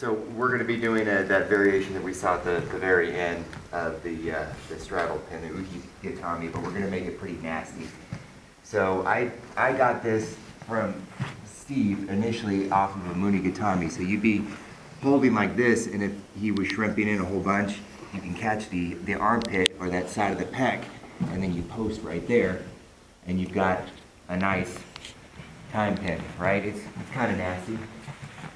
So we're going to be doing that variation that we saw at the very end of the straddle pin, the Uki Gatame, but we're going to make it pretty nasty. So I got this from Steve initially off of a Muni Gatame. So you'd be holding like this, and if he was shrimping in a whole bunch, you can catch the armpit or that side of the pec, and then you post right there, and you've got a nice time pin, right? It's kind of nasty,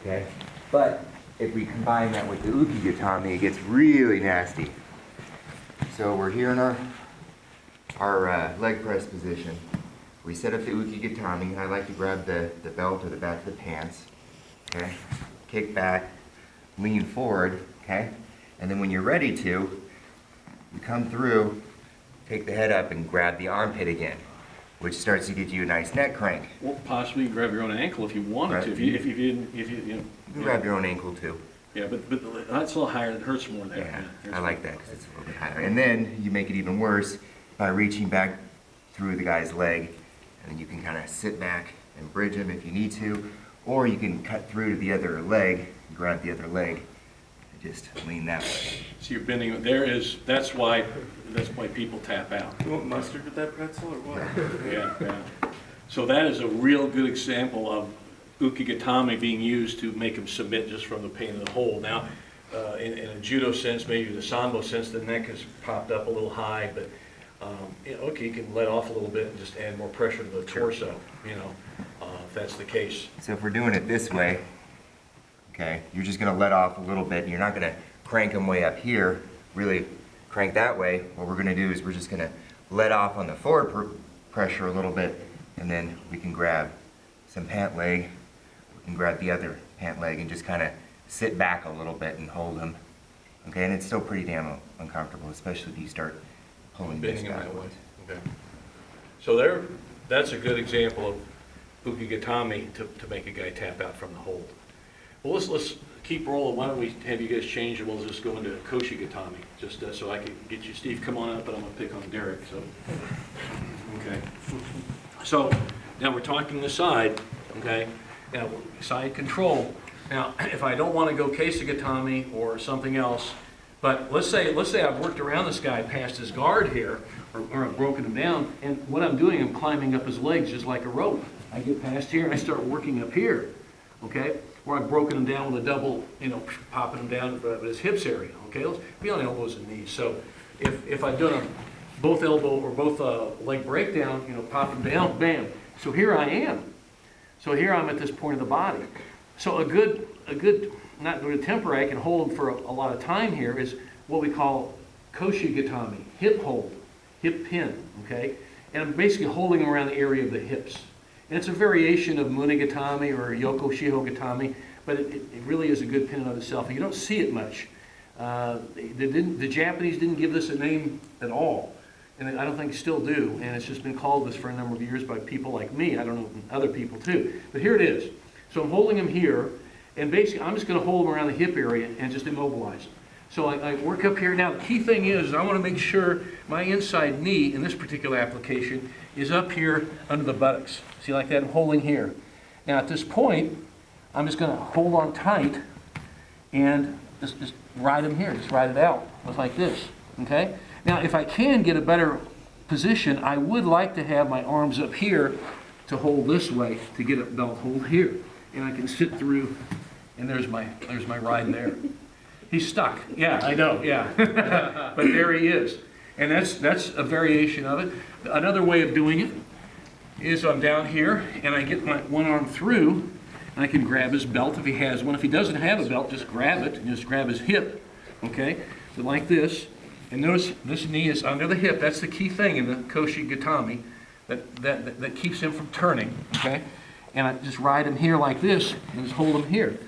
okay? But if we combine that with the Uki Gatame, it gets really nasty. So we're here in our leg press position. We set up the Uki Gatame. I like to grab the belt or the back of the pants, okay? Kick back, lean forward, okay? And then when you're ready to, you come through, take the head up and grab the armpit again, which starts to get you a nice neck crank. Well, possibly grab your own ankle if you wanted right. to. If you didn't, you know. You can grab your own ankle too. Yeah, but that's a little higher. It hurts more there. Yeah, I like that because it's a little bit higher. And then you make it even worse by reaching back through the guy's leg, and then you can kind of sit back and bridge him if you need to, or you can cut through to the other leg, grab the other leg, and just lean that way. So you're bending. That's why people tap out. You want mustard with that pretzel or what? Yeah. So that is a real good example of Uki Gatame being used to make him submit just from the pain of the hold. Now, in a judo sense, maybe the sambo sense, the neck is popped up a little high, but okay, you can let off a little bit and just add more pressure to the torso, if that's the case. So if we're doing it this way, okay, you're just going to let off a little bit, and you're not going to crank them way up here, really crank that way. What we're going to do is we're just going to let off on the forward pressure a little bit, and then we can grab some pant leg, we can grab the other pant leg and just kind of sit back a little bit and hold them. Okay, and it's still pretty damn uncomfortable, especially if you start pulling this Bending him that way. backwards. Okay. So that's a good example of Uki Gatame to make a guy tap out from the hold. Well, let's keep rolling. Why don't we have you guys change and we'll just go into Koshi Gatame, just so I can get you. Steve, come on up, and I'm going to pick on Derek. So, okay. So now we're talking the side, okay? Now side control. Now, if I don't want to go Kesa-gatame or something else, but let's say I've worked around this guy past his guard here, or I've broken him down, and what I'm doing, I'm climbing up his legs just like a rope. I get past here and I start working up here, okay? Or I've broken him down with a double, popping him down with his hips area, okay? Let's be on elbows and knees. So if I've done a both elbow or both leg breakdown, pop him down, bam. So here I am. So here I'm at this point of the body. So a good, not good temporary, I can hold him for a lot of time here, is what we call Koshi Gatame, hip hold, hip pin, okay? And I'm basically holding him around the area of the hips. And it's a variation of Muni Gatame or Yoko Shiho Gatame, but it really is a good pin in and of itself. You don't see it much. The Japanese didn't give this a name at all, and I don't think still do, and it's just been called this for a number of years by people like me. I don't know, other people too. But here it is. So I'm holding him here, and basically I'm just going to hold him around the hip area and just immobilize him. So I work up here. Now the key thing is I want to make sure my inside knee in this particular application is up here under the buttocks. See, like that, I'm holding here. Now at this point, I'm just going to hold on tight and just ride him here. Just ride it out, just like this, okay? Now if I can get a better position, I would like to have my arms up here to hold this way, to get a belt hold here. And I can sit through, and there's my ride there. He's stuck. Yeah, I know, yeah. But there he is. And that's a variation of it. Another way of doing it is I'm down here, and I get my one arm through, and I can grab his belt if he has one. If he doesn't have a belt, just grab it, and just grab his hip, okay? So like this. And notice this knee is under the hip. That's the key thing in the Koshi Gatame that keeps him from turning, okay? And I just ride him here like this, and just hold him here.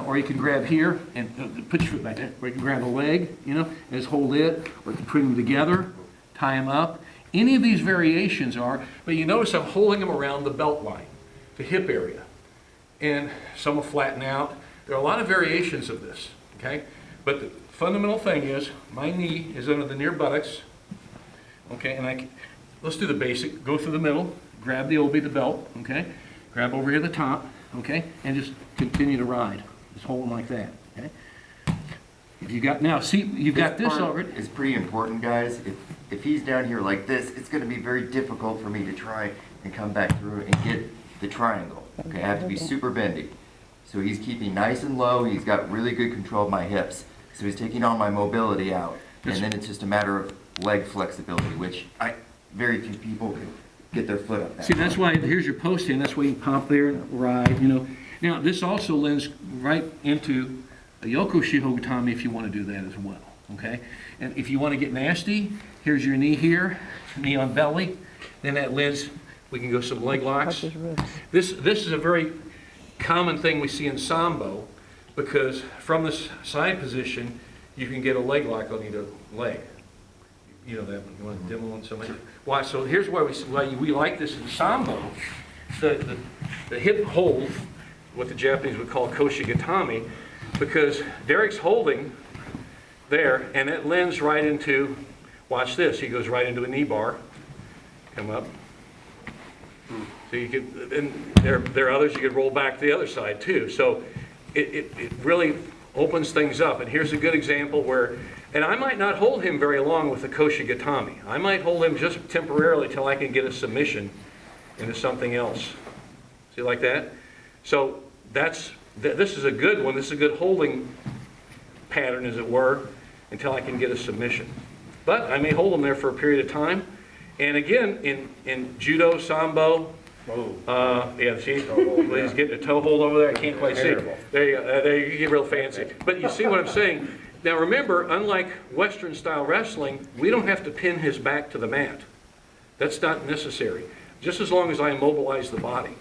Or you can grab here and put your foot back there, or you can grab a leg, and just hold it, or you can put them together, tie them up. Any of these variations are, but you notice I'm holding them around the belt line, the hip area. And some will flatten out. There are a lot of variations of this, okay? But the fundamental thing is, my knee is under the near buttocks, okay? And let's do the basic, go through the middle, grab the obi, the belt, okay? Grab over here the top, okay? And just continue to ride. Just hold them like that. Okay? If you got, now, see, you've got this part already. is pretty important, guys. If he's down here like this, it's gonna be very difficult for me to try and come back through and get the triangle. Okay, I have to be super bendy. So he's keeping nice and low, he's got really good control of my hips. So he's taking all my mobility out. And then it's just a matter of leg flexibility, which very few people can get their foot up that See, that's why, here's your post in, that's why you can pop there and ride, you know. Now, this also lends right into a Koshi Gatame if you want to do that as well, okay? And if you want to get nasty, here's your knee here, knee on belly, then that lends, we can go some leg locks. This is a very common thing we see in Sambo, because from this side position, you can get a leg lock on either leg. You know that one, you want to demo on somebody? Why, so here's why we like this in Sambo. The hip hold, what the Japanese would call Koshi Gatame, because Derek's holding there, and it lends right into, watch this, he goes right into a knee bar, come up. So you could, and there are others you could roll back to the other side too. So it really opens things up. And here's a good example where, and I might not hold him very long with the Koshi Gatame. I might hold him just temporarily till I can get a submission into something else. See, like that? So this is a good one. This is a good holding pattern, as it were, until I can get a submission. But I may hold them there for a period of time. And again, in judo, sambo, yeah, see, he's getting a toe hold over there. I can't quite see. There you go. There you get real fancy. But you see what I'm saying? Now remember, unlike Western style wrestling, we don't have to pin his back to the mat. That's not necessary. Just as long as I immobilize the body.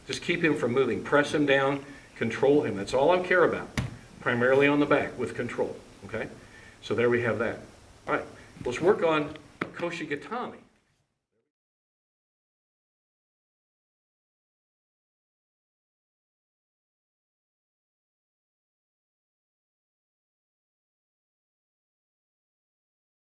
Just keep him from moving. Press him down, control him. That's all I care about. Primarily on the back with control. Okay? So there we have that. All right. Let's work on Koshi Gatame.